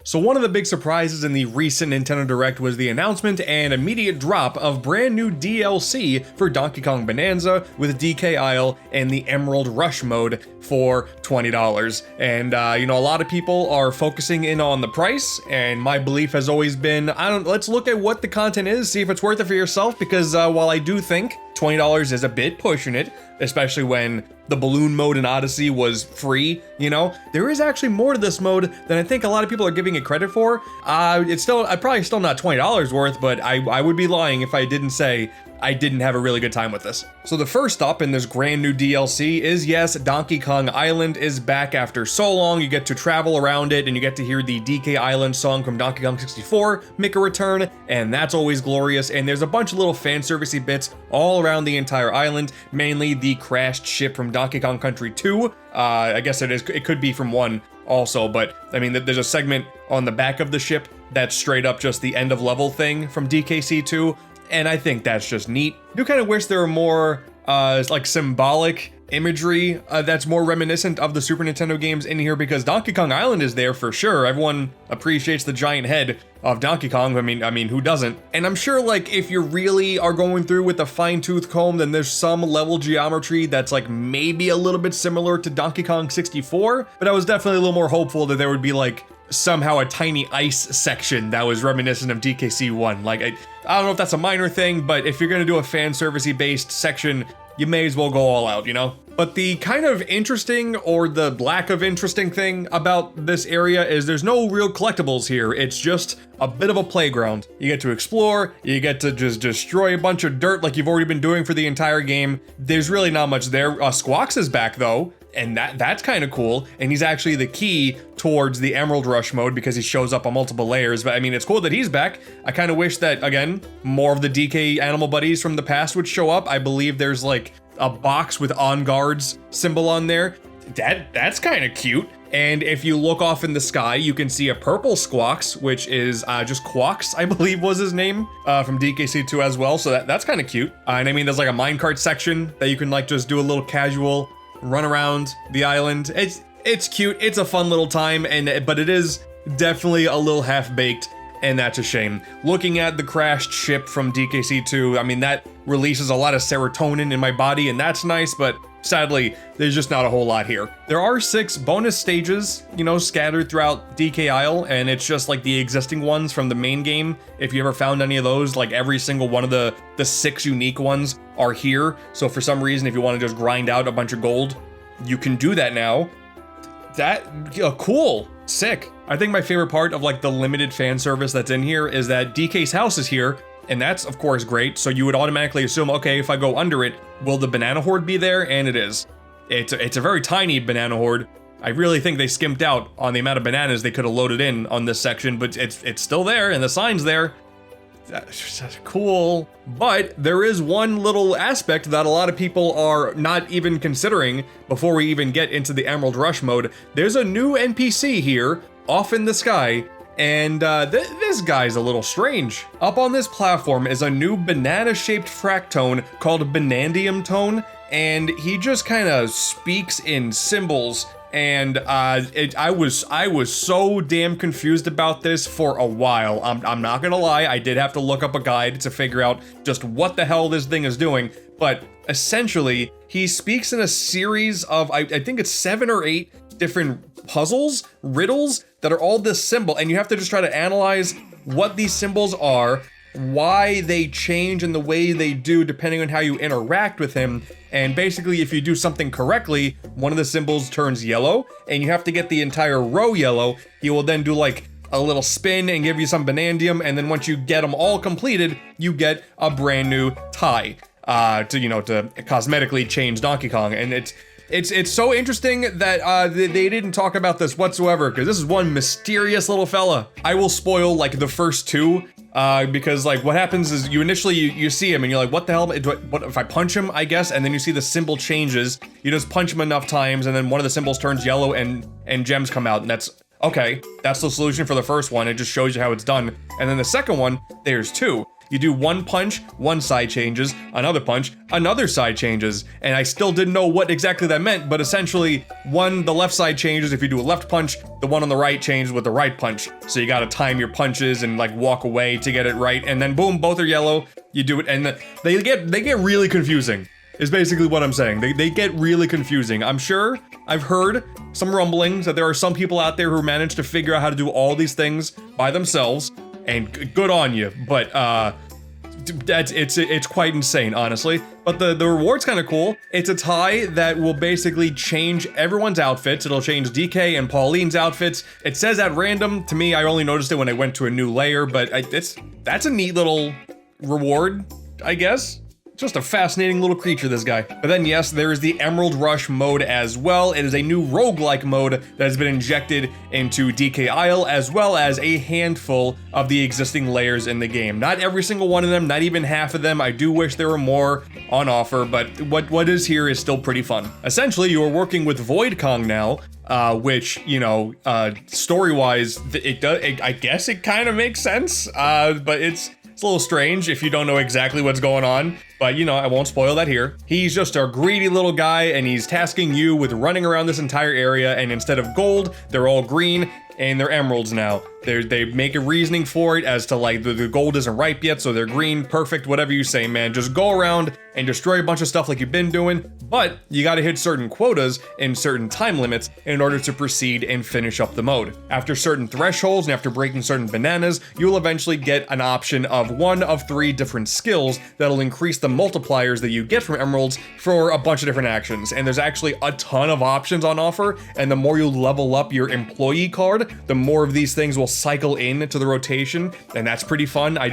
So one of the big surprises in the recent Nintendo Direct was the announcement and immediate drop of brand new DLC for Donkey Kong Bananza with DK Isle and the Emerald Rush mode for $20. And a lot of people are focusing in on the price, and my belief has always been, let's look at what the content is, see if it's worth it for yourself, because while I do think $20 is a bit pushing it, especially when the balloon mode in Odyssey was free, there is actually more to this mode than I think a lot of people are giving it credit for. It's probably still not $20 worth, but I would be lying if I didn't say I didn't have a really good time with this. So the first up in this brand new DLC is, yes, Donkey Kong Island is back after so long. You get to travel around it and you get to hear the DK Island song from Donkey Kong 64 make a return, and that's always glorious. And there's a bunch of little fan servicey bits all around the entire island, mainly the crashed ship from Donkey Kong Country 2. I guess it could be from 1 also, but I mean, there's a segment on the back of the ship that's straight up just the end of level thing from DKC 2. And I think that's just neat. I do kind of wish there were more symbolic imagery that's more reminiscent of the Super Nintendo games in here, because Donkey Kong Island is there for sure. Everyone appreciates the giant head of Donkey Kong. I mean, who doesn't? And I'm sure if you really are going through with a fine-tooth comb, then there's some level geometry that's maybe a little bit similar to Donkey Kong 64, but I was definitely a little more hopeful that there would be somehow a tiny ice section that was reminiscent of DKC 1. I don't know if that's a minor thing, but if you're gonna do a fan servicey based section, you may as well go all out, But the kind of interesting, or the lack of interesting thing about this area is there's no real collectibles here. It's just a bit of a playground. You get to explore, you get to just destroy a bunch of dirt like you've already been doing for the entire game. There's really not much there. Squawks is back though, and that's kind of cool, and he's actually the key towards the Emerald Rush mode because he shows up on multiple layers. But I mean, it's cool that he's back. I kind of wish that, again, more of the DK animal buddies from the past would show up. I believe there's a box with On Guard's symbol on there. That's kind of cute. And if you look off in the sky, you can see a purple Squawks, which is just Quawks, I believe was his name, from DKC2 as well. So that's kind of cute. And I mean, there's a minecart section that you can just do a little casual run around the island. It's cute. It's a fun little time, but it is definitely a little half-baked, and that's a shame. Looking at the crashed ship from DKC2, I mean, that releases a lot of serotonin in my body, and that's nice, but sadly, there's just not a whole lot here. There are 6 bonus stages, scattered throughout DK Isle, and it's just the existing ones from the main game. If you ever found any of those, every single one of the 6 unique ones are here. So for some reason, if you want to just grind out a bunch of gold, you can do that now. Cool. Sick. I think my favorite part of the limited fan service that's in here is that DK's house is here, and that's of course great. So you would automatically assume, okay, if I go under it, will the banana horde be there? And it is. It's a very tiny banana horde. I really think they skimped out on the amount of bananas they could have loaded in on this section, but it's still there and the sign's there. That's cool. But there is one little aspect that a lot of people are not even considering before we even get into the Emerald Rush mode. There's a new NPC here off in the sky, and this guy's a little strange. Up on this platform is a new banana-shaped fractone called Banandium Tone, and he just kind of speaks in symbols. And I was so damn confused about this for a while. I'm not gonna lie, I did have to look up a guide to figure out just what the hell this thing is doing. But essentially, he speaks in a series of, I think it's 7 or 8 different puzzles, riddles, that are all this symbol. And you have to just try to analyze what these symbols are, why they change in the way they do depending on how you interact with him. And basically, if you do something correctly, one of the symbols turns yellow, and you have to get the entire row yellow. He will then do a little spin and give you some Banandium, and then once you get them all completed, you get a brand new tie to cosmetically change Donkey Kong. And it's so interesting that they didn't talk about this whatsoever, because this is one mysterious little fella. I will spoil the first 2. Because what happens is you initially see him and you're like, what the hell, what if I punch him, I guess? And then you see the symbol changes. You just punch him enough times and then one of the symbols turns yellow and gems come out, and that's okay. That's the solution for the first one. It just shows you how it's done. And then the second one, there's 2. You do one punch, one side changes, another punch, another side changes. And I still didn't know what exactly that meant, but essentially, the left side changes if you do a left punch, the one on the right changes with the right punch. So you gotta time your punches and like walk away to get it right, and then boom, both are yellow, you do it, and they get really confusing, is basically what I'm saying. They get really confusing. I'm sure I've heard some rumblings that there are some people out there who manage to figure out how to do all these things by themselves, and good on you, but it's quite insane, honestly. But the reward's kind of cool. It's a tie that will basically change everyone's outfits. It'll change DK and Pauline's outfits. It says at random. To me, I only noticed it when I went to a new layer, but that's a neat little reward, I guess. Just a fascinating little creature, this guy. But then yes, there is the Emerald Rush mode as well. It is a new roguelike mode that has been injected into DK Isle, as well as a handful of the existing layers in the game. Not every single one of them, not even half of them. I do wish there were more on offer, but what is here is still pretty fun. Essentially, you are working with Void Kong now, which, you know, story-wise, I guess it kind of makes sense, but it's a little strange if you don't know exactly what's going on, but you know, I won't spoil that here. He's just a greedy little guy, and he's tasking you with running around this entire area, and instead of gold, they're all green, and they're emeralds now. They make a reasoning for it as to like the gold isn't ripe yet, so they're green, perfect, whatever you say, man. Just go around and destroy a bunch of stuff like you've been doing, but you gotta hit certain quotas in certain time limits in order to proceed and finish up the mode. After certain thresholds and after breaking certain bananas, you'll eventually get an option of one of 3 different skills that'll increase the multipliers that you get from emeralds for a bunch of different actions. And there's actually a ton of options on offer, and the more you level up your employee card, the more of these things will cycle into the rotation, and that's pretty fun. I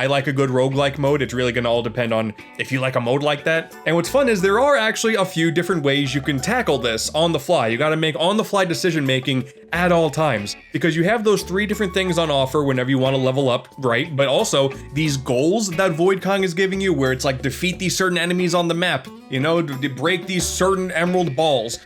like a good roguelike mode. It's really gonna all depend on if you like a mode like that. And what's fun is there are actually a few different ways you can tackle this on the fly. You gotta make on the fly decision making at all times, because you have those 3 different things on offer whenever you want to level up, right? But also these goals that Void Kong is giving you, where it's like defeat these certain enemies on the map, you know, to break these certain emerald balls.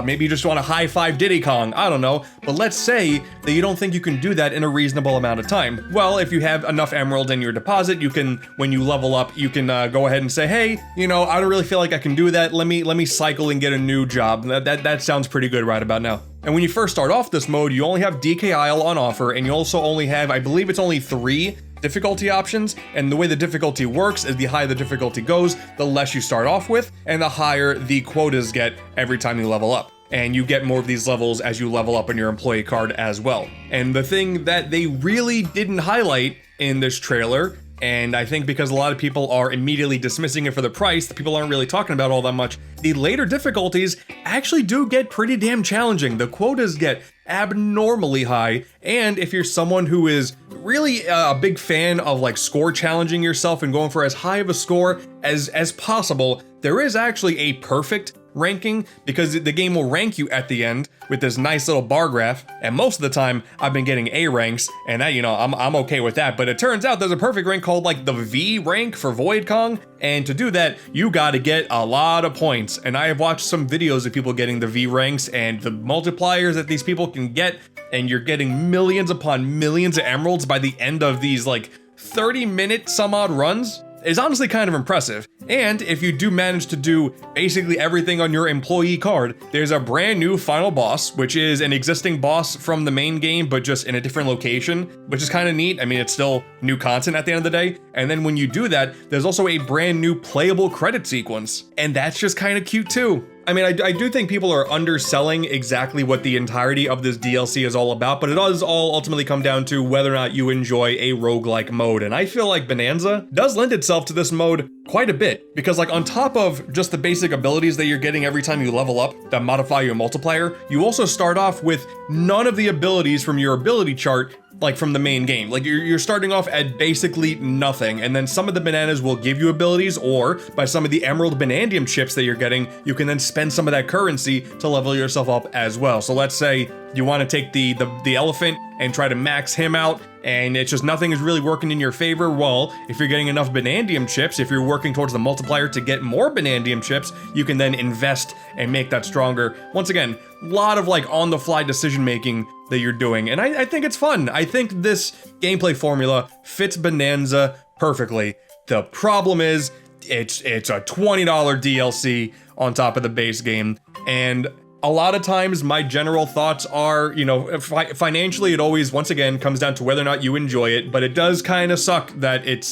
Maybe you just want to high five Diddy Kong, I don't know. But let's say that you don't think you can do that in a reasonable amount of time. Well, if you have enough emeralds in your deposit, you can, when you level up, you can go ahead and say, hey, you know, I don't really feel like I can do that. Let me cycle and get a new job. That sounds pretty good right about now. And when you first start off this mode, you only have DK Isle on offer, and you also only have, I believe it's only 3 difficulty options, and the way the difficulty works is the higher the difficulty goes, the less you start off with, and the higher the quotas get every time you level up. And you get more of these levels as you level up in your employee card as well. And the thing that they really didn't highlight in this trailer, and I think because a lot of people are immediately dismissing it for the price, the people aren't really talking about all that much, the later difficulties actually do get pretty damn challenging. The quotas get abnormally high, and if you're someone who is really a big fan of like score challenging yourself and going for as high of a score as possible, there is actually a perfect ranking, because the game will rank you at the end with this nice little bar graph, and most of the time I've been getting A ranks, and that, you know, I'm okay with that. But it turns out there's a perfect rank called like the V rank for Void Kong, and to do that you gotta get a lot of points. And I have watched some videos of people getting the V ranks and the multipliers that these people can get, and you're getting millions upon millions of emeralds by the end of these like 30-minute some odd runs. Is honestly kind of impressive. And if you do manage to do basically everything on your employee card, there's a brand new final boss, which is an existing boss from the main game, but just in a different location, which is kind of neat. I mean, it's still new content at the end of the day. And then when you do that, there's also a brand new playable credit sequence, and that's just kind of cute too. I mean, I do think people are underselling exactly what the entirety of this DLC is all about, but it does all ultimately come down to whether or not you enjoy a roguelike mode. And I feel like Bananza does lend itself to this mode quite a bit, because like on top of just the basic abilities that you're getting every time you level up that modify your multiplier, you also start off with none of the abilities from your ability chart like from the main game. Like you're starting off at basically nothing, and then some of the bananas will give you abilities, or by some of the emerald banandium chips that you're getting, you can then spend some of that currency to level yourself up as well. So let's say you want to take the elephant and try to max him out, and it's just nothing is really working in your favor. Well, if you're getting enough banandium chips, if you're working towards the multiplier to get more banandium chips, you can then invest and make that stronger. Once again, a lot of like on the fly decision making that you're doing, and I think it's fun. I think this gameplay formula fits Bananza perfectly. The problem is, it's a $20 DLC on top of the base game, and a lot of times my general thoughts are, you know, financially it always, once again, comes down to whether or not you enjoy it, but it does kind of suck that it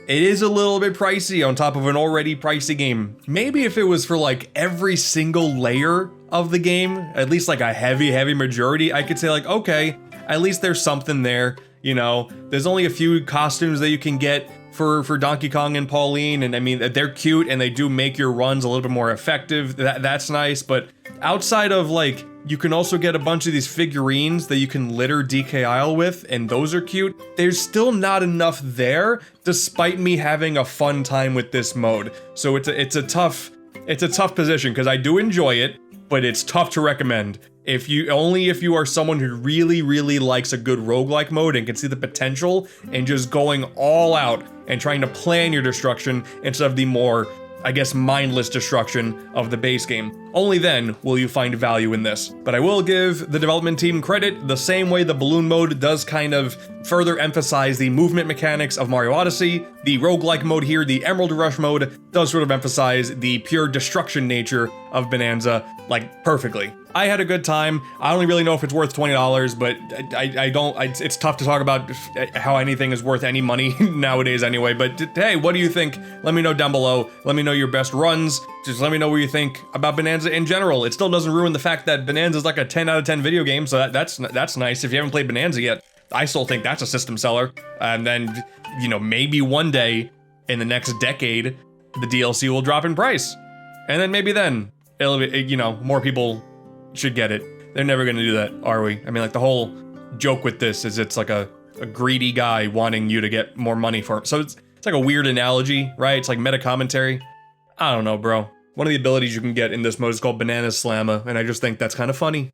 is a little bit pricey on top of an already pricey game. Maybe if it was for like every single layer of the game, at least like a heavy majority, I could say like, okay, at least there's something there. You know, there's only a few costumes that you can get for Donkey Kong and Pauline, and I mean, they're cute and they do make your runs a little bit more effective. That's nice, but outside of like, you can also get a bunch of these figurines that you can litter DK Isle with, and those are cute. There's still not enough there, despite me having a fun time with this mode. So it's a tough position, because I do enjoy it, but it's tough to recommend. If you are someone who really likes a good roguelike mode and can see the potential and just going all out and trying to plan your destruction instead of the more, I guess, mindless destruction of the base game. Only then will you find value in this. But I will give the development team credit, the same way the balloon mode does kind of further emphasize the movement mechanics of Mario Odyssey. The roguelike mode here, the Emerald Rush mode, does sort of emphasize the pure destruction nature of Bananza, like, perfectly. I had a good time. I don't really know if it's worth $20, but it's tough to talk about how anything is worth any money nowadays anyway, but hey, what do you think? Let me know down below. Let me know your best runs. Just let me know what you think about Bananza in general. It still doesn't ruin the fact that Bananza is like a 10 out of 10 video game, so that's nice. If you haven't played Bananza yet, I still think that's a system seller. And then, you know, maybe one day in the next decade, the DLC will drop in price. And then maybe then, it'll be, you know, more people should get it. They're never gonna do that, are we? I mean, like, the whole joke with this is it's like a greedy guy wanting you to get more money for him. So it's like a weird analogy, right? It's like meta commentary. I don't know, bro. One of the abilities you can get in this mode is called Banana Slamma, and I just think that's kind of funny.